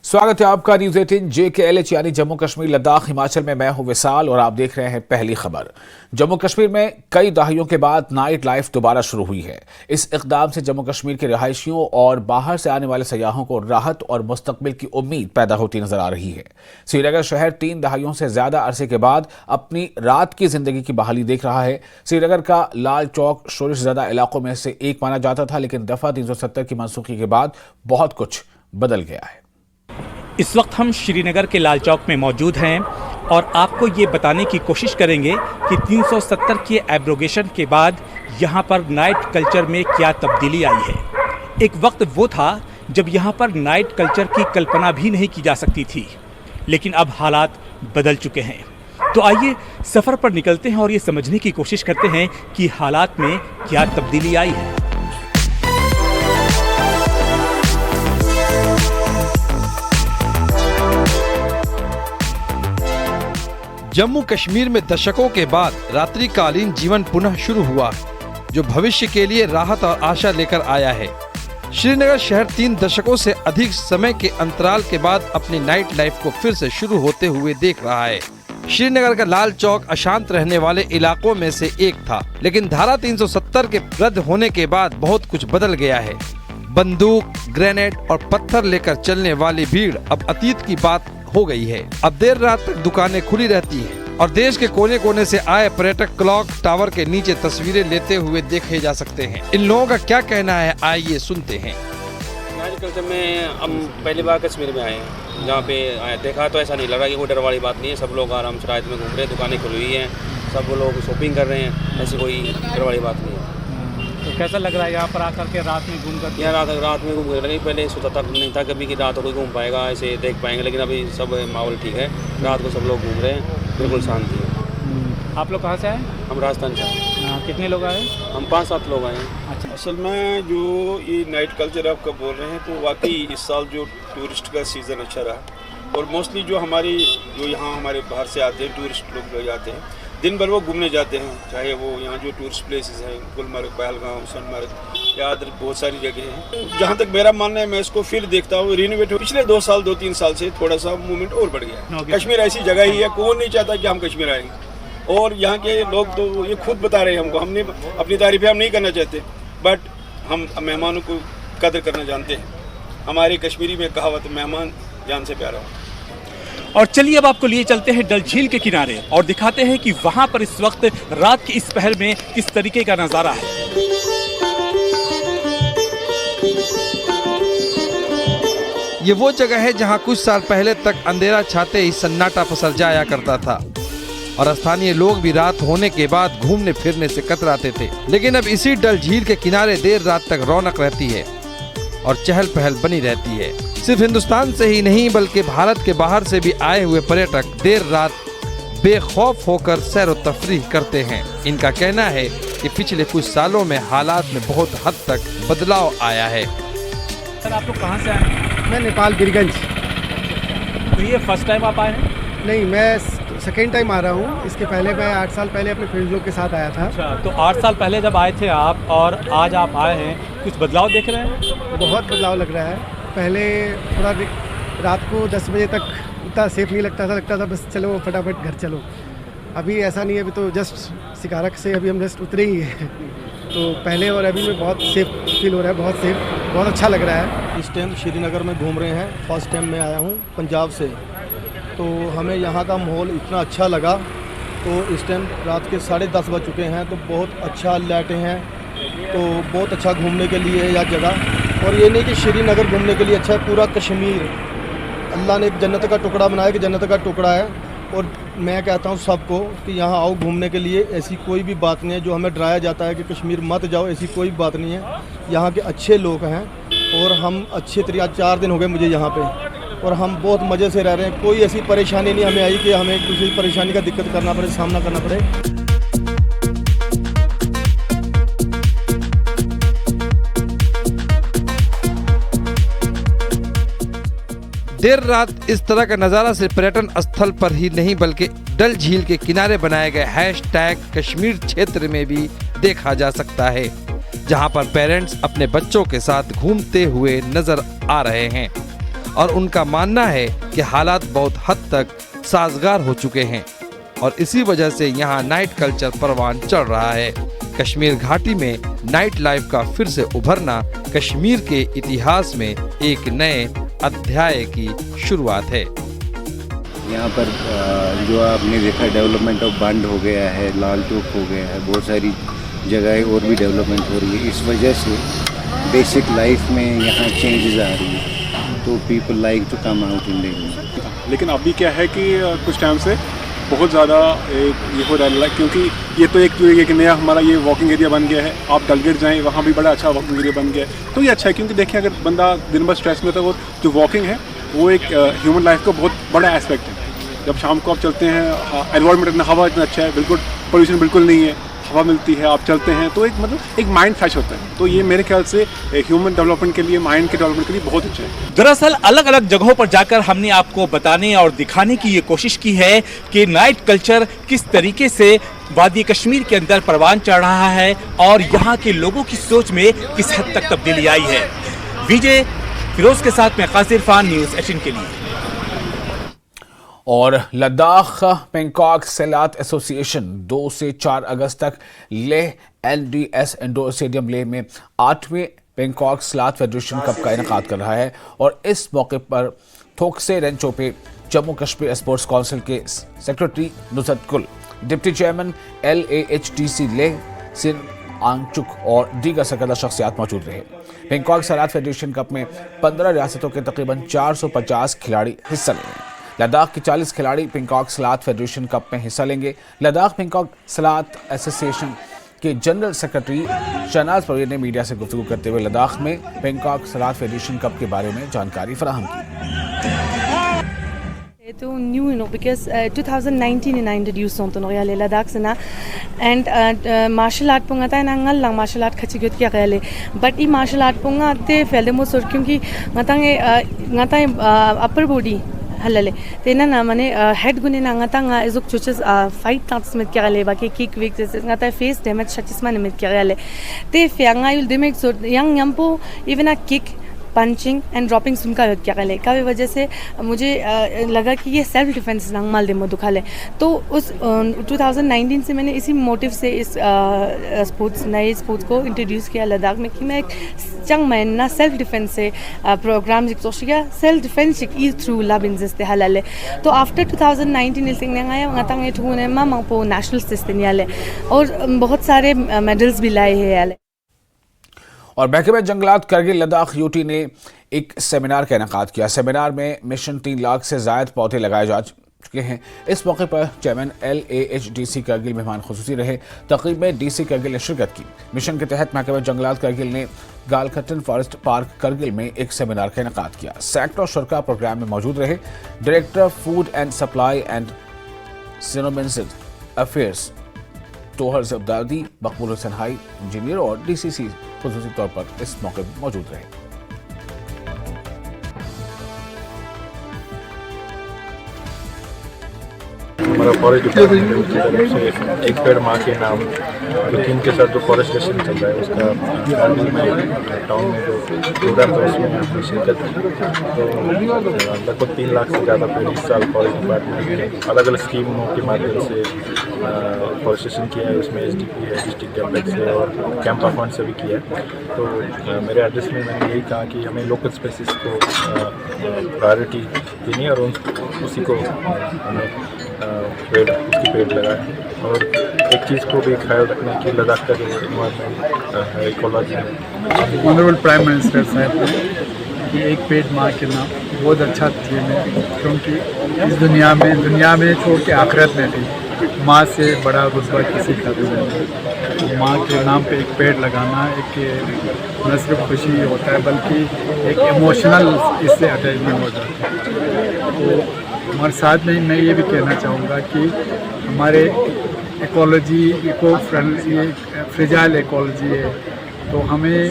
स्वागत है आपका न्यूज 18 JKLH यानी जम्मू कश्मीर लद्दाख हिमाचल में। मैं हूं विशाल और आप देख रहे हैं पहली खबर। जम्मू कश्मीर में कई दहाइयों के बाद नाइट लाइफ दोबारा शुरू हुई है। इस इकदाम से जम्मू कश्मीर के रिहायशियों और बाहर से आने वाले सयाहों को राहत और मुस्तकबिल की उम्मीद पैदा होती नजर आ रही है। श्रीनगर शहर 3 दहाइयों से ज्यादा अरसे के बाद अपनी रात की जिंदगी की बहाली देख रहा है। श्रीनगर का लाल चौक शोर ज्यादा इलाकों में से एक माना जाता था, लेकिन दफा 370 की मनसूखी के बाद बहुत कुछ बदल गया है। इस वक्त हम श्रीनगर के लाल चौक में मौजूद हैं और आपको ये बताने की कोशिश करेंगे कि 370 के एब्रोगेशन के बाद यहाँ पर नाइट कल्चर में क्या तब्दीली आई है। एक वक्त वो था जब यहाँ पर नाइट कल्चर की कल्पना भी नहीं की जा सकती थी, लेकिन अब हालात बदल चुके हैं। तो आइए सफ़र पर निकलते हैं और ये समझने की कोशिश करते हैं कि हालात में क्या तब्दीली आई है। जम्मू कश्मीर में दशकों के बाद रात्रिकालीन जीवन पुनः शुरू हुआ, जो भविष्य के लिए राहत और आशा लेकर आया है। श्रीनगर शहर 3 दशकों से अधिक समय के अंतराल के बाद अपनी नाइट लाइफ को फिर से शुरू होते हुए देख रहा है। श्रीनगर का लाल चौक अशांत रहने वाले इलाकों में से एक था, लेकिन धारा 370 के रद्द होने के बाद बहुत कुछ बदल गया है। बंदूक, ग्रेनेड और पत्थर लेकर चलने वाली भीड़ अब अतीत की बात हो गई है। अब देर रात तक दुकानें खुली रहती हैं और देश के कोने कोने से आए पर्यटक क्लॉक टावर के नीचे तस्वीरें लेते हुए देखे जा सकते हैं। इन लोगों का क्या कहना है, आइए सुनते हैं। नाइट कल्चर में हम पहली बार कश्मीर में आए हैं, जहाँ पे देखा तो ऐसा नहीं लगा कि कोई डर वाली बात नहीं है। सब लोग आराम से रात में घूम रहे हैं, दुकानें खुली हुई हैं, सब लोग शॉपिंग कर रहे हैं, ऐसी कोई डर वाली बात नहीं है। तो कैसा लग रहा है यहाँ पर आकर के रात में घूम कर? यहाँ रात में घूम रहे, पहले सोचा था नहीं था कभी कि रात कोई घूम पाएगा, ऐसे देख पाएंगे, लेकिन अभी सब माहौल ठीक है। रात को सब लोग घूम रहे हैं, बिल्कुल शांति है। आप लोग कहाँ से आए? हम राजस्थान से आए। कितने लोग आए? हम 5-7 लोग आए हैं। अच्छा, असल में जो ये नाइट कल्चर आप कब बोल रहे हैं, तो वाकई इस साल जो टूरिस्ट का सीज़न अच्छा रहा और मोस्टली जो यहाँ हमारे बाहर से आते हैं टूरिस्ट लोग जाते हैं, दिन भर वो घूमने जाते हैं, चाहे वो यहाँ जो टूरिस्ट प्लेसेस हैं, गुलमर्ग, पहलगाम, सोनमर्ग या बहुत सारी जगह हैं। जहाँ तक मेरा मानना है, मैं इसको फिर देखता हूँ रिनोवेट हो। पिछले 2-3 साल से थोड़ा सा मूवमेंट और बढ़ गया है। कश्मीर ऐसी जगह ही है, कौन नहीं चाहता कि हम कश्मीर आएंगे, और यहाँ के लोग तो ये खुद बता रहे हैं हमको। हमने अपनी तारीफें हम नहीं करना चाहते, बट हम मेहमानों को कदर करना जानते हैं। हमारे कश्मीरी में कहावत, मेहमान जान से प्यारा। और चलिए अब आपको लिए चलते हैं डल झील के किनारे और दिखाते हैं कि वहां पर इस वक्त रात की इस पहर में किस तरीके का नजारा है। ये वो जगह है जहां कुछ साल पहले तक अंधेरा छाते ही सन्नाटा पसर जाया करता था और स्थानीय लोग भी रात होने के बाद घूमने फिरने से कतराते थे। लेकिन अब इसी डल झील के किनारे देर रात तक रौनक रहती है और चहल पहल बनी रहती है। सिर्फ हिंदुस्तान से ही नहीं बल्कि भारत के बाहर से भी आए हुए पर्यटक देर रात बेखौफ होकर सैर व तफरीह करते हैं। इनका कहना है कि पिछले कुछ सालों में हालात में बहुत हद तक बदलाव आया है। सर, आप लोग कहाँ से आए? मैं नेपाल बीरगंज। तो ये फर्स्ट टाइम आप आए हैं? नहीं, मैं सेकेंड टाइम आ रहा हूँ। इसके पहले मैं 8 साल पहले अपने फ्रेंड लोग के साथ आया था। अच्छा, तो 8 साल पहले जब आए थे आप और आज आप आए हैं, कुछ बदलाव देख रहे हैं? बहुत बदलाव लग रहा है। पहले थोड़ा रात को 10 बजे तक उतना सेफ नहीं लगता था बस चलो फटाफट घर चलो। अभी ऐसा नहीं है, अभी तो जस्ट शिकारक से अभी हम जस्ट उतरे ही हैं। तो पहले और अभी में बहुत सेफ फील हो रहा है, बहुत सेफ, बहुत अच्छा लग रहा है। इस टाइम श्रीनगर में घूम रहे हैं। फर्स्ट टाइम मैं आया हूँ पंजाब से, तो हमें यहाँ का माहौल इतना अच्छा लगा। तो इस टाइम रात के 10:30 बज चुके हैं, तो बहुत अच्छा लाइटें हैं, तो बहुत अच्छा घूमने के लिए है यह जगह। और ये नहीं कि श्रीनगर घूमने के लिए अच्छा है, पूरा कश्मीर अल्लाह ने एक जन्नत का टुकड़ा बनाया कि जन्नत का टुकड़ा है। और मैं कहता हूँ सबको कि यहाँ आओ घूमने के लिए। ऐसी कोई भी बात नहीं है जो हमें डराया जाता है कि कश्मीर मत जाओ, ऐसी कोई बात नहीं है। यहाँ के अच्छे लोग हैं और हम अच्छे तरीके, 4 दिन हो गए मुझे यहाँ पे, और हम बहुत मज़े से रह रहे हैं। कोई ऐसी परेशानी नहीं हमें आई कि हमें किसी परेशानी का दिक्कत करना पड़े, सामना करना पड़े। देर रात इस तरह का नजारा सिर्फ पर्यटन स्थल पर ही नहीं बल्कि डल झील के किनारे बनाए गए #कश्मीर क्षेत्र में भी देखा जा सकता है, जहां पर पेरेंट्स अपने बच्चों के साथ घूमते हुए नजर आ रहे हैं। और उनका मानना है कि हालात बहुत हद तक साजगार हो चुके हैं और इसी वजह से यहाँ नाइट कल्चर परवान चढ़ रहा है। कश्मीर घाटी में नाइट लाइफ का फिर से उभरना कश्मीर के इतिहास में एक नए अध्याय की शुरुआत है। यहाँ पर जो आपने देखा डेवलपमेंट ऑफ बंड हो गया है, लाल चौक हो गया है, बहुत सारी जगहें और भी डेवलपमेंट हो रही है। इस वजह से बेसिक लाइफ में यहाँ चेंजेस आ रही है, तो people like to come out in the. लेकिन अभी क्या है कि कुछ टाइम से बहुत ज़्यादा ये हो रहा है, क्योंकि ये तो एक नया हमारा ये वॉकिंग एरिया बन गया है। आप डलगेट जाएँ, वहाँ भी बड़ा अच्छा वॉकिंग एरिया बन गया है, तो ये अच्छा है। क्योंकि देखें, अगर बंदा दिन भर स्ट्रेस में होता है, वो जो वॉकिंग है वो एक ह्यूमन लाइफ का बहुत बड़ा एस्पेक्ट है। जब शाम को आप चलते हैं, एनवायरनमेंट इतना, हवा इतना अच्छा है, बिल्कुल पोल्यूशन बिल्कुल नहीं है, हवा मिलती है, आप चलते हैं तो एक माइंड फ्रेश होता है। तो ये मेरे ख्याल से ह्यूमन डेवलपमेंट के लिए, माइंड के डेवलपमेंट के लिए बहुत अच्छा है। दरअसल अलग अलग जगहों पर जाकर हमने आपको बताने और दिखाने की ये कोशिश की है कि नाइट कल्चर किस तरीके से वादी कश्मीर के अंदर परवान चढ़ रहा है और यहाँ के लोगों की सोच में किस हद तक तब्दीली आई है। विजय फिरोज के साथ में कासिर खान, न्यूज़ 18 के लिए। और लद्दाख पैंगॉन्ग सेलात एसोसिएशन 2 से 4 अगस्त तक Leh LDS indoor stadium Leh में 8वें पैंगॉन्ग सेलात फेडरेशन कप का इनेकाद कर रहा है। और इस मौके पर थोकसे रेंचो पे जम्मू कश्मीर स्पोर्ट्स काउंसिल के सेक्रेटरी नुसरत कुल, डिप्टी चेयरमैन LAHDC लेह सिर आंगचुक और दीगर सरकर्दा शख्सियात मौजूद रहे। पैंगॉन्ग सेलात फेडरेशन कप में 15 रियासतों के तकरीबन 450 खिलाड़ी हिस्सा लेंगे। लद्दाख के 40 खिलाड़ी पैंगॉन्ग सेलात फेडरेशन कप में हिस्सा लेंगे। लद्दाख पैंगॉन्ग सेलात एसोसिएशन के जनरल सेक्रेटरी शहनाज परवीन ने मीडिया से गुफ्तगू करते हुए लद्दाख में पैंगॉन्ग सेलात फेडरेशन कप के बारे में जानकारी फराहम की। तो new because 2019 ina introduce on to noya le Ladakh sana and martial art punga ta na ngal lang martial art khachi gyot kya gale but I martial art punga te felde mo sor kyunki ngatai upper body halale tena na mane head gune na ngatanga izuk chuches fight tats mit kya gale ba ki kick week ngatai face damage chachis man mit kya gale te fyanga yul demek sor yang yampo even a kick punching and dropping सुनका क्या कले का वजह से मुझे लगा कि ये सेल्फ डिफेंस नंगमाल दे दुखा ले। तो उस 2019 से मैंने इसी मोटिव से इस नए स्पोर्ट्स को इंट्रोड्यूस किया लद्दाख में कि मैं एक चंग महीना सेल्फ डिफेंस से प्रोग्राम जिक्या सेल्फ डिफेंस ई थ्रू लव इंजस्ते हलाले। तो आफ्टर 2019 सिंगनाया ngатang ठुने मामा पो नेशनल सिस्टम याले और बहुत सारे मेडल्स भी लाए हैं याले। और महकमा जंगलात करगिल लद्दाख यूटी ने एक सेमिनार का इनेकाद किया। सेमिनार में मिशन 3 लाख से ज़ायद पौधे लगाए जा चुके हैं। इस मौके पर चेयरमैन LAHDC करगिल मेहमान खुसूसी रहे। तकरीब में DC करगिल ने शिरकत की। मिशन के तहत महकमा जंगलात करगिल ने गालखट्टन फॉरेस्ट पार्क करगिल में एक सेमिनार का इनेकाद किया। सैकड़ों शुरका प्रोग्राम में मौजूद रहे। Director food and supply and सिनोमेंसिड अफेयर्स तोहर जब्दादी, मकबूल हुसैन हाई इंजीनियर और DCC खुसूसी तौर पर इस मौके पर मौजूद रहे। हमारा फॉरेस्ट डिपार्टमेंट की तरफ से एक पेड़ माँ के नाम जो थीम के साथ जो फॉरेस्टेशन चल रहा है उसका टाउन में जो प्रोग्राम था उसमें हमने शिरकत की। तो लगभग 3 लाख से ज़्यादा पेड़ इस साल फॉरेस्ट डिपार्टमेंट ने अलग अलग स्कीमों के माध्यम से फॉरेस्टेशन किया है। उसमें SDP है, डिस्ट्रिक्ट डेवलपमेंट से और कैंपा फंड से भी किया है। तो मेरे एड्रेस में मैंने यही कहा कि हमें लोकल स्पेसिस को प्रायोरिटी देनी है और उसी को हमें पेड़ लगाए। और एक चीज़ को भी ख्याल रखना कि लद्दाख का जो इन्वायरमेंट है, इकोलॉजी है। ऑनरेबल प्राइम मिनिस्टर साहब ने कि एक पेड़ माँ के नाम बहुत अच्छा थीम है, क्योंकि इस दुनिया में छोड़ के आखिरत में भी माँ से बड़ा रुतबा किसी का भी नहीं। तो माँ के नाम पे एक पेड़ लगाना एक न सिर्फ खुशी होता है बल्कि एक इमोशनल इससे अटैचमेंट हो जाता है। तो हमारे साथ में मैं ये भी कहना चाहूँगा कि हमारे ecology eco friendly fragile ecology है, तो हमें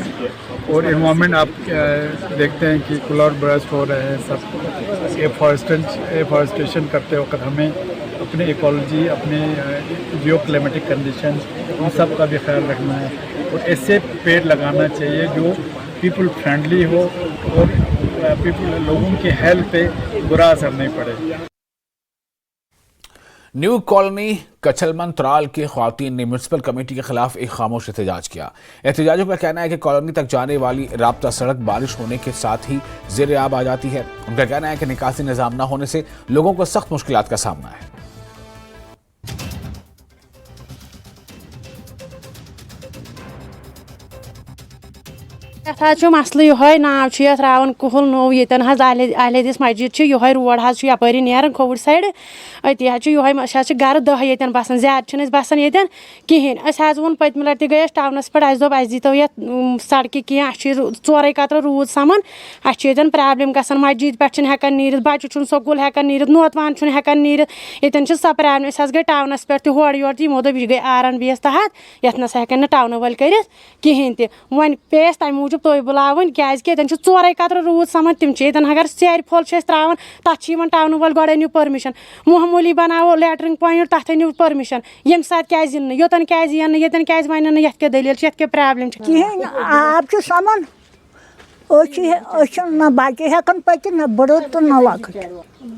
और इन्वायरमेंट आप देखते हैं कि क्लाउड बर्स्ट हो रहे हैं, सब एफॉरेस्टेशन करते वक्त हमें अपने इकोलॉजी, अपने जियो क्लाइमेटिक कंडीशन, उन सब का भी ख्याल रखना है और ऐसे पेड़ लगाना चाहिए जो पीपल फ्रेंडली हो और लोगों की हेल्थ पे बुरा असर नहीं पड़े। न्यू कॉलोनी कचलमन त्राल की खवातीन ने म्यूनसिपल कमेटी के खिलाफ एक खामोश एहतजाज किया। एहतजाजियों का कहना है कि कॉलोनी तक जाने वाली राब्ता सड़क बारिश होने के साथ ही ज़ेर आब आ जाती है। उनका कहना है कि निकासी निज़ाम न होने से लोगों को सख्त मुश्किलात का सामना है। मसल ये नाव त्रावन कुहल नो ये अहलदीस मस्जिद ये रोड यपरी नेरान खोवुर साइड अति ये गर 10 ये बसान ज्यादा बसान ये कहें वोन पतम लट गई टाउनस पे दोप दीतो ये सड़क कह 4 कतर रूद सामान ये प्रॉब्लम गसान मस्जिद पे हेकान नीर बच्चे स्कूल हेकान नीर नोतवान हेकान नीर ये सो प्रॉब्लम गई टाउनस पे होड़ योर यमो दोप यह गई RNB तहत ये हेकान टाउन वाल कर कहें वन पे तम मूजूब तुम बुलावन क्या 4 कतर रूद सामान तम अगर सेर फल त्रावान तथ टाउन वाल गो अनु परमिशन मामूली बनावो लेटरिंग पॉइंट तथ अनु परमिशन यम सात क्या योतन क्या ये क्या वन ये क्या दलील ये प्रॉब्लम कहें आब सामान ना बच्चे हेकन पकि ना बड़ तो ना लकट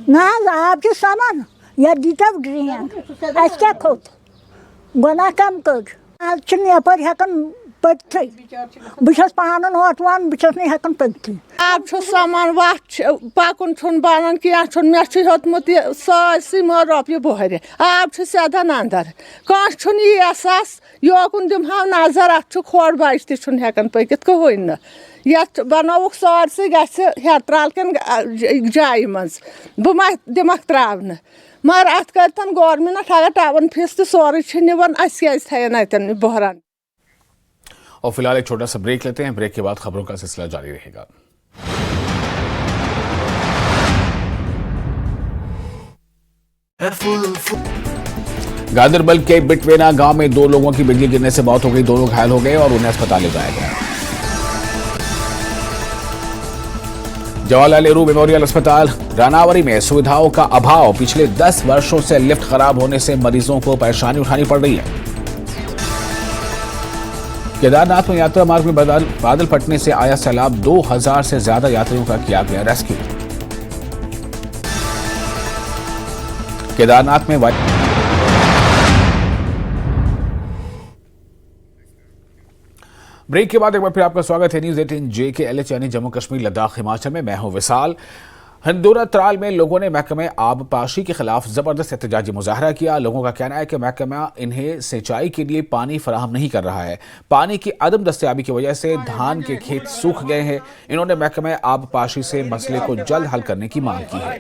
ना आब सामान या दीतव ड्रेन अस क्या खोत गुनाह कम कर आज यपर हेकन पकथै बस पान नोटवान बस हेकन पकथै आब सामान वत पकुन बनान क्या मे हेतमुत सासी मो रोपये बहर आब सदन अंदर कस एहसास योकुन दिमहा नजर अत खोड़ बच तेकान पकित कहें ये बनोक सारसी गर त्राल कन जाय मज बह दिमक त्रावन मगर अत करतन गवर्नमेंट अगर टावन फीस तो सोरे निवान अस क्या अतन बहरान। और फिलहाल एक छोटा सा ब्रेक लेते हैं। ब्रेक के बाद खबरों का सिलसिला जारी रहेगा। गांदरबल के बिटवेना गांव में 2 लोगों की बिजली गिरने से मौत हो गई। 2 लोग घायल हो गए और उन्हें अस्पताल ले जाया गया। जवाहरलाल नेहरू मेमोरियल अस्पताल रानावरी में सुविधाओं का अभाव। पिछले 10 वर्षों से लिफ्ट खराब होने से मरीजों को परेशानी उठानी पड़ रही है। केदारनाथ में यात्रा मार्ग में बादल फटने से आया सैलाब। 2000 से ज्यादा यात्रियों का किया गया रेस्क्यू। केदारनाथ में ब्रेक के बाद एक बार फिर आपका स्वागत है न्यूज़ 18 JKLH यानी जम्मू कश्मीर लद्दाख हिमाचल में। मैं हूं विशाल। हिंदोरा त्राल में लोगों ने महकमे आबपाशी के खिलाफ जबरदस्त एहतजाजी मुजाहरा किया। लोगों का कहना है कि महकमा इन्हें सिंचाई के लिए पानी फराहम नहीं कर रहा है। पानी की अदम दस्तयाबी की वजह से धान के खेत सूख गए हैं। इन्होंने महकमे आबपाशी से मसले को जल्द हल करने की मांग की है।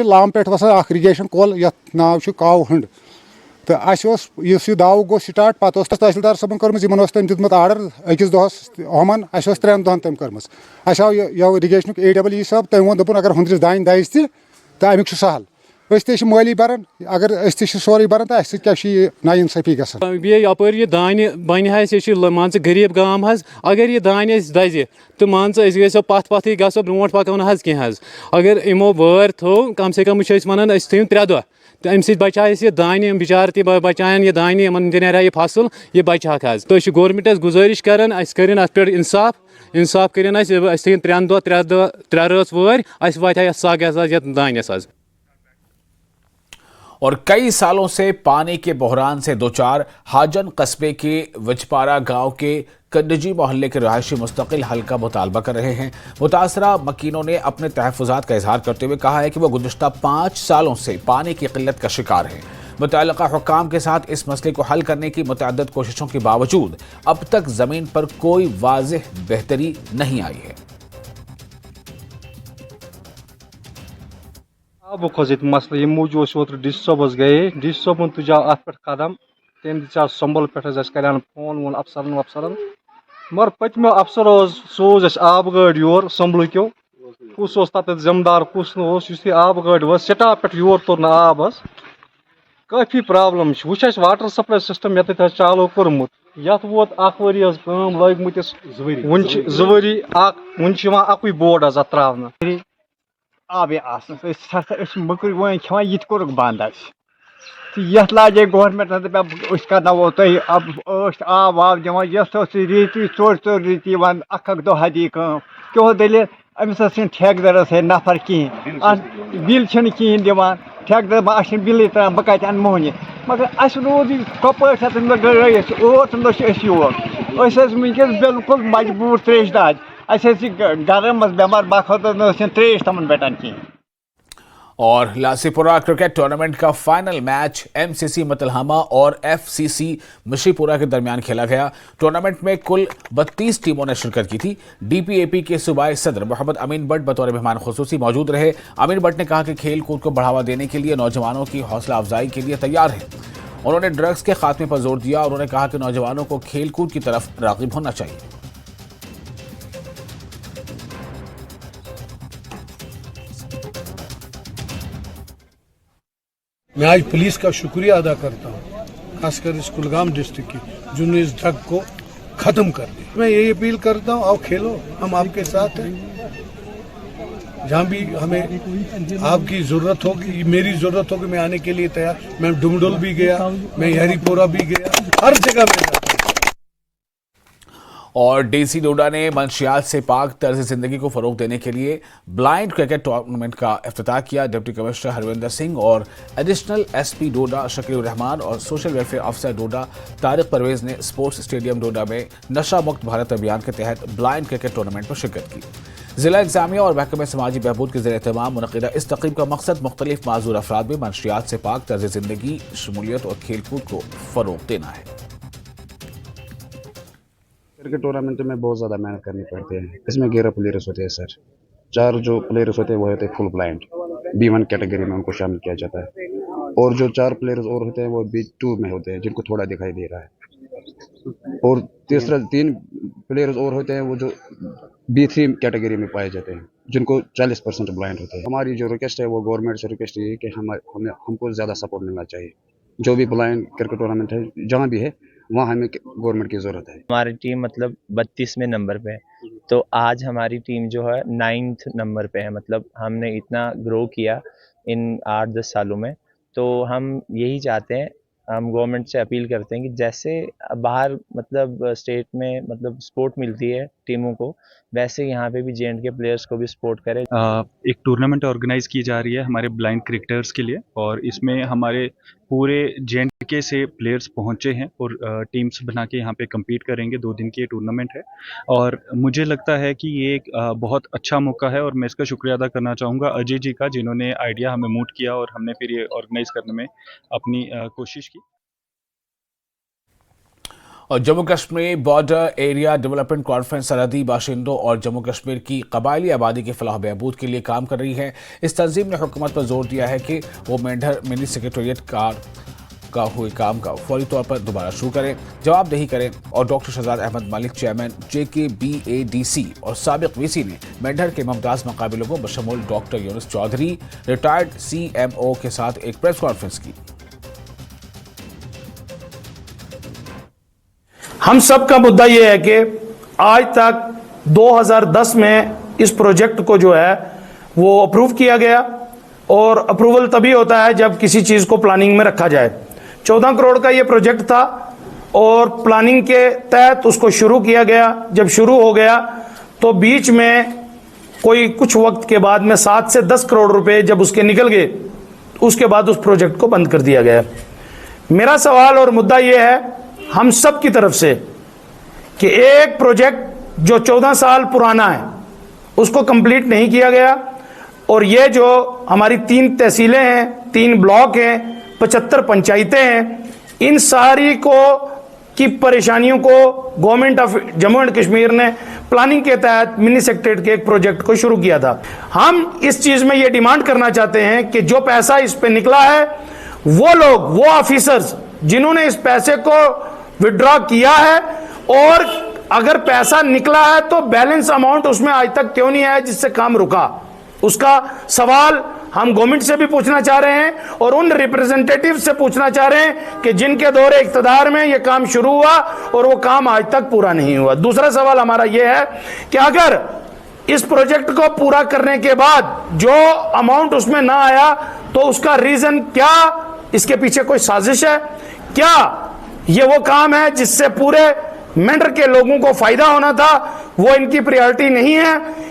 लाम पे वसान इरिगेशन कोल नाव काव हंड तो इस दाव गो स्टार्ट पे तहसीलदार सबन कर्म तम दितमुत आर्डर अकिस दोहस हमन 3 दोहन तम कर्म आव यह इरिगेशन AEE साहब तम वो दोपन अगर 100 दान दज तो अमुक सहल अस माली बरान अगर अस सोरे बरान तो अस क्या नाइंसाफी गसान बे यपर यह दान बन मान गरीब गाम अगर यह दान दज तो मान गो पथ पथ गो ब्रोट पको कह अगर यमो वार थो कम से कम वन थो 3 दह तो अमे बचा यह दान बिचार बचान यह दान इन नेरा यह फसल यह बचा तो गवर्नमेंटस गुजारिश करान कर अत पे इंसाफ कर 3 दह 3 रच वार वात सग दानस। और कई सालों से पानी के बहरान से दो चार हाजन कस्बे के विजपारा गांव के कड्डजी मोहल्ले के रहायशी मुस्तकिल हल का मुतालबा कर रहे हैं। मुतासरा मकीनों ने अपने तहफ़्फ़ुज़ात का इजहार करते हुए कहा है कि वह गुज़िश्ता 5 सालों से पानी की किल्लत का शिकार है। मुतअल्लिक़ा हुक्काम के साथ इस मसले को हल करने की मुतअद्दिद कोशिशों के बावजूद अब तक ज़मीन पर कोई वाज़ेह बेहतरी नहीं आई है। अब खोजित मसला ये मूज ओत डी सबस गए डी सबन तुजा अत पे कदम तम दिया संबल पे कर फोन वोन अफसरन मगर पतम अफसर सोज आब गाड़ योर संबल क्यों कुस तथ जिम्मेदार कुस आब गाड़ वो सटा पे योर तोर ना आब काफ़ी प्रॉब्लम वह वाटर सप्लाई सिस्टम ये चालू कोर्मुत यथ वोत वरी लगमतिस वन 2 वरी वन अकुई बोर्ड अत त्रावन आबे मकर वन खान ये कोर बंद यथ लाजे गवर्नमेंट वो तुम अब आब वाब दिवान यस रीति चोर चोर रीति वन अख दो हदी कम क्यों दलील अमिस ठेकेदारस है नफर कहें बिल कहें दिवान ठेकेदार अ बिल त्रान बह कत अन मोहनी मगर अस रोज कपड़ गईस ओर योर वनकस बिल्कुल मजबूर त्रेश दाज घर मज बेमार बाखर त्रेश तमन बेटान कहें। और लासीपुरा क्रिकेट टूर्नामेंट का फाइनल मैच एमसीसी मतलहमा और एफसीसी मिशीपुरा के दरमियान खेला गया। टूर्नामेंट में कुल 32 टीमों ने शिरकत की थी। डीपीएपी के सूबाई सदर मोहम्मद अमीन बट बतौर मेहमान खुसूसी मौजूद रहे। अमीन बट ने कहा कि खेल कूद को बढ़ावा देने के लिए नौजवानों की हौसला अफजाई के लिए तैयार है। उन्होंने ड्रग्स के खात्मे पर जोर दिया। उन्होंने कहा कि नौजवानों को खेल कूद की तरफ राग़िब होना चाहिए। मैं आज पुलिस का शुक्रिया अदा करता हूँ, खासकर इस कुलगाम डिस्ट्रिक्ट की जिन्होंने इस ड्रग को खत्म कर दिया। मैं यही अपील करता हूँ, आओ खेलो, हम आपके साथ हैं। जहाँ भी हमें आपकी ज़रूरत होगी, मेरी ज़रूरत होगी, मैं आने के लिए तैयार। मैं डुमडुल भी गया, मैं हरिपुरा भी गया, हर जगह में। और डीसी डोडा ने मंशियात से पाक तर्ज जिंदगी को फरोग देने के लिए ब्लाइंड क्रिकेट टूर्नामेंट का इफ्तिताह किया। डिप्टी कमिश्नर हरविंदर सिंह और एडिशनल एसपी डोडा शकील रहमान और सोशल वेलफेयर ऑफिसर डोडा तारिक परवेज ने स्पोर्ट्स स्टेडियम डोडा में नशा मुक्त भारत अभियान के तहत ब्लाइंड क्रिकेट टूर्नामेंट में शिरकत की। जिला इंतजामिया और महकमे समाजी बहबूद के ज़ेर एहतमाम मुनक़िदा इस तक़रीब का मकसद मुख्तलिफ माज़ूर अफराद में मंशियात से पाक तर्ज जिंदगी, शमूलियत और खेलकूद को फरोग देना है। क्रिकेट टूर्नामेंट में बहुत ज़्यादा मेहनत करनी पड़ती है। इसमें 11 प्लेयर्स होते हैं सर। 4 जो प्लेयर्स होते हैं वो होते हैं फुल ब्लाइंड, B1 कैटेगरी में उनको शामिल किया जाता है। और जो 4 प्लेयर्स और होते हैं वो B2 में होते हैं, जिनको थोड़ा दिखाई दे रहा है। और तीसरा 3 प्लेयर्स और होते हैं वो जो B3 कैटेगरी में पाए जाते हैं, जिनको 40% ब्लाइंड होते हैं। हमारी जो रिक्वेस्ट है वो गवर्नमेंट से रिक्वेस्ट ये है कि हमको ज़्यादा सपोर्ट मिलना चाहिए। जो भी ब्लाइंड क्रिकेट टूर्नामेंट है जहाँ भी है वहाँ हमें गवर्नमेंट की ज़रूरत है। हमारी टीम मतलब 32वें नंबर पे है, तो आज हमारी टीम जो है 9th नंबर पे है। मतलब हमने इतना ग्रो किया इन 8-10 सालों में, तो हम यही चाहते हैं, हम गवर्नमेंट से अपील करते हैं कि जैसे बाहर मतलब स्टेट में मतलब सपोर्ट मिलती है टीमों को, वैसे यहाँ पे भी J&K प्लेयर्स को भी सपोर्ट करें। एक टूर्नामेंट ऑर्गेनाइज की जा रही है हमारे ब्लाइंड क्रिकेटर्स के लिए, और इसमें हमारे पूरे J&K से प्लेयर्स पहुँचे हैं और टीम्स बना के यहाँ पे कम्पीट करेंगे। 2 दिन की ये टूर्नामेंट है और मुझे लगता है कि ये एक बहुत अच्छा मौका है, और मैं इसका शुक्रिया अदा करना चाहूँगा अजय जी का, जिन्होंने आइडिया हमें मूट किया और हमने फिर ये ऑर्गेनाइज करने में अपनी कोशिश की। और Jammu Kashmir border area development conference सरहदी बाशिंदों और जम्मू कश्मीर की कबायली आबादी के फलाह बहबूद के लिए काम कर रही है। इस तंजीम ने हुकूमत पर जोर दिया है कि वो मेंढर मिनी सेक्रेटेरिएट का हुए काम का फौरी तौर पर दोबारा शुरू करें, जवाबदेही करें। और doctor Shahzad Ahmad Malik chairman JKBADC और साबिक VC ने मेंढर के मुमताज़ मकामी लोगों बशमूल doctor Yunus Chaudhary retired CMO के साथ एक प्रेस कॉन्फ्रेंस की। हम सब का मुद्दा ये है कि आज तक 2010 में इस प्रोजेक्ट को जो है वो अप्रूव किया गया, और अप्रूवल तभी होता है जब किसी चीज़ को प्लानिंग में रखा जाए। 14 करोड़ का ये प्रोजेक्ट था और प्लानिंग के तहत उसको शुरू किया गया। जब शुरू हो गया तो बीच में कोई कुछ वक्त के बाद में 7 से 10 करोड़ रुपए जब उसके निकल गए, उसके बाद उस प्रोजेक्ट को बंद कर दिया गया। मेरा सवाल और मुद्दा ये है हम सब की तरफ से कि एक प्रोजेक्ट जो 14 साल पुराना है उसको कंप्लीट नहीं किया गया, और ये जो हमारी 3 तहसीलें हैं, 3 ब्लॉक हैं, 75 पंचायतें हैं, इन सारी को की परेशानियों को government of Jammu and Kashmir ने प्लानिंग के तहत मिनी सेक्रेटेरिएट के एक प्रोजेक्ट को शुरू किया था। हम इस चीज में ये डिमांड करना चाहते हैं कि जो पैसा इस पे निकला है, वो लोग, वो ऑफिसर्स जिन्होंने इस पैसे को विड्रॉ किया है, और अगर पैसा निकला है तो बैलेंस अमाउंट उसमें आज तक क्यों नहीं आया जिससे काम रुका, उसका सवाल हम गवर्नमेंट से भी पूछना चाह रहे हैं और उन रिप्रेजेंटेटिव से पूछना चाह रहे हैं कि जिनके दौरे इख्तिदार में यह काम शुरू हुआ और वो काम आज तक पूरा नहीं हुआ। दूसरा सवाल हमारा यह है कि अगर इस प्रोजेक्ट को पूरा करने के बाद जो अमाउंट उसमें ना आया तो उसका रीजन क्या इसके पीछे कोई साजिश है? क्या ये वो काम है जिससे पूरे मेंढर के लोगों को फायदा होना था, वो इनकी प्रायोरिटी नहीं है?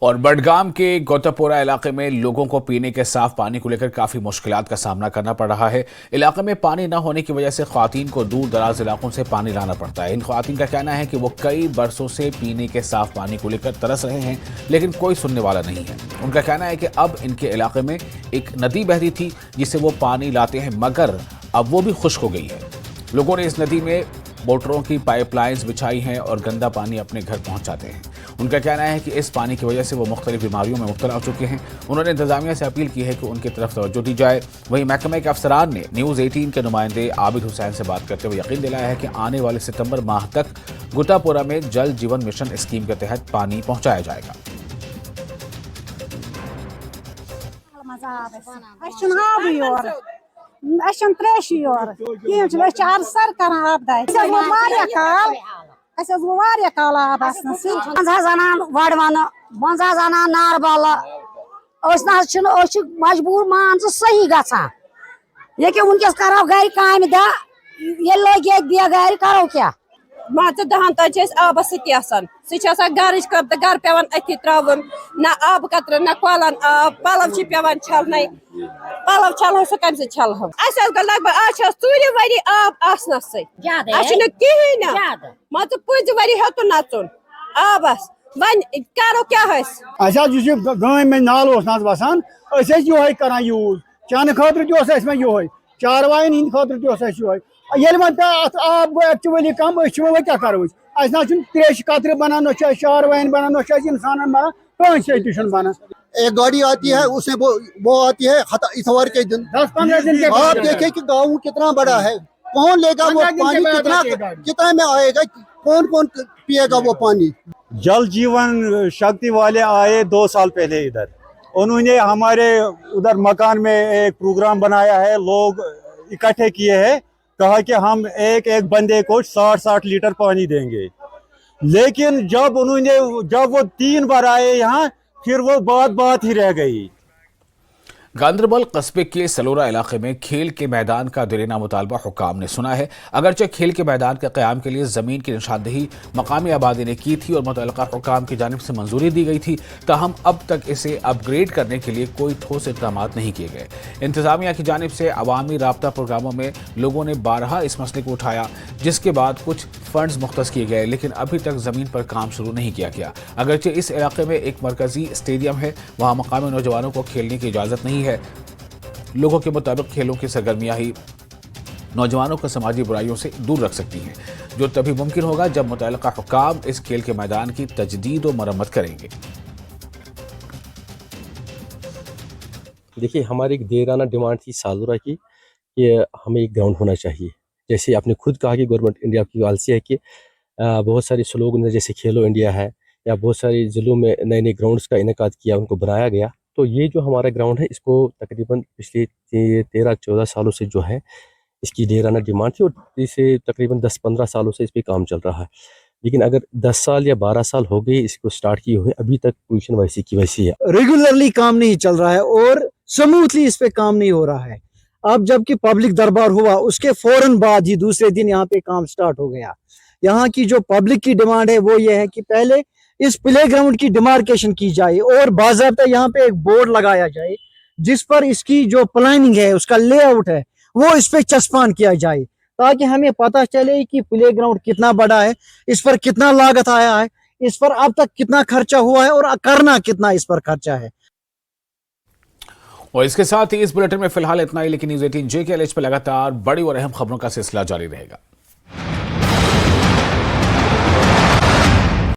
और बडगाम के गौतापोरा इलाके में लोगों को पीने के साफ पानी को लेकर काफी मुश्किलात का सामना करना पड़ रहा है। इलाके में पानी न होने की वजह से ख्वातीन को दूर दराज इलाकों से पानी लाना पड़ता है। इन ख्वातीन का कहना है कि वो कई बरसों से पीने के साफ पानी को लेकर तरस रहे हैं, लेकिन कोई सुनने वाला नहीं है। उनका कहना है कि अब इनके इलाके में एक नदी बहती थी जिससे वो पानी लाते हैं, मगर अब वो भी खुश्क हो गई है। लोगों ने इस नदी में मोटरों की पाइपलाइंस बिछाई हैं और गंदा पानी अपने घर पहुंचाते हैं। उनका कहना है कि इस पानी की वजह से वो मुख्तलिफ बीमारियों में मुब्तला हो चुके हैं। उन्होंने इंतजामिया से अपील की है कि उनकी तरफ तवज्जो दी जाए। वहीं महकमे के अफसरान ने न्यूज़ 18 के नुमाइंदे आबिद हुसैन से बात करते हुए यकीन दिलाया है कि आने वाले सितंबर माह तक गुतापोरा में जल जीवन मिशन स्कीम के तहत पानी पहुंचाया जाएगा। त्रेश चार सर कर आब बंज अनान नारबल मजबूर मान सही गसान ये वनकस करो गर काम दह ये लगे दे गर करो क्या मान दहन तन आबस सह गर गर पे अथि त्र ना आब कतर ना कलन आब पलव पे छल पलव छल सह कम छल लग भग आज ूर वरी आब आसनस कहें मान पज वरी हेतु नचुन आबस वन करो क्या गाँव में नाल बसान ये कर यूज चेन खतर में ये चारवाइन हंद खतर ये आब गो एक्चुअली कम वो क्या करो ना त्रेश कतर बनान चारवाइन बनान इंसान बनान कहीं से बनान। एक गाड़ी आती है उसमें वो आती है इतवार के दिन 10-15 दिन के आप देखें कि गाँव कितना बड़ा है, कौन लेगा वो पानी, कितना में आएगा, कौन कौन पिएगा वो पानी। जल जीवन शक्ति वाले आए 2 साल पहले इधर, उन्होंने हमारे उधर मकान में एक प्रोग्राम बनाया है, लोग इकट्ठे किए हैं, कहा कि हम एक एक बंदे को 60-60 लीटर पानी देंगे। लेकिन जब वो 3 बार आए यहाँ, फिर वो बात ही रह गई। गांदरबल कस्बे के सलोरा इलाके में खेल के मैदान का देरीना मुतालबा हुकाम ने सुना है। अगरचे खेल के मैदान के क़याम के लिए ज़मीन की निशानदही मकामी आबादी ने की थी और मुतल्लिक़ा हुकाम की जानिब से मंजूरी दी गई थी, ताहम अब तक इसे अपग्रेड करने के लिए कोई ठोस इक़दाम नहीं किए गए। इंतज़ामिया की जानिब से अवामी राब्ता प्रोग्रामों में लोगों ने 12 इस मसले को उठाया, जिसके बाद कुछ फंड्स मुख्तस किए गए, लेकिन अभी तक ज़मीन पर काम शुरू नहीं किया गया। अगरचे इस इलाके में एक मरकज़ी स्टेडियम है, वहाँ मकामी नौजवानों को खेलने की इजाज़त नहीं है। लोगों के मुताबिक खेलों की सरगर्मियां ही नौजवानों को समाजी बुराइयों से दूर रख सकती हैं, जो तभी मुमकिन होगा जब मुतल्लिक़ा हुकाम इस खेल के मैदान की तजदीद और मरम्मत करेंगे। देखिए, हमारी एक देराना डिमांड थी सालुरा की कि हमें एक ग्राउंड होना चाहिए। जैसे आपने खुद कहा कि गवर्नमेंट इंडिया की पॉलिसी है कि बहुत सारे स्लोगन जैसे खेलो इंडिया है, या बहुत सारे ज़िलों में नए नए ग्राउंड्स का इनेकाद किया, उनको बनाया गया। तो ये जो हमारा ग्राउंड है, इसको तकरीबन पिछले 13-14 सालों से जो है इसकी देराना डिमांड थी, और इसे तकरीबन 10-15 सालों से इस पर काम चल रहा है। लेकिन अगर 10 साल या 12 साल हो गए इसको स्टार्ट किए हुए, अभी तक पोजीशन वैसी की वैसी है। रेगुलरली काम नहीं चल रहा है और स्मूथली इस पे काम नहीं हो रहा है। अब जबकि पब्लिक दरबार हुआ, उसके फौरन बाद ही दूसरे दिन यहाँ पे काम स्टार्ट हो गया। यहाँ की जो पब्लिक की डिमांड है वो ये है कि पहले इस प्ले ग्राउंड की डिमार्केशन की जाए और बाज़ाब्ता यहाँ पे एक बोर्ड लगाया जाए जिस पर इसकी जो प्लानिंग है, उसका लेआउट है, वो इस पे चस्पान किया जाए, ताकि हमें पता चले कि प्ले ग्राउंड कितना बड़ा है, इस पर कितना लागत आया है, इस पर अब तक कितना खर्चा हुआ है और करना कितना इस पर खर्चा है। और इसके साथ ही इस बुलेटिन में फिलहाल इतना ही, लेकिन न्यूज़ 18 JKLH पर लगातार बड़ी और अहम खबरों का सिलसिला जारी रहेगा।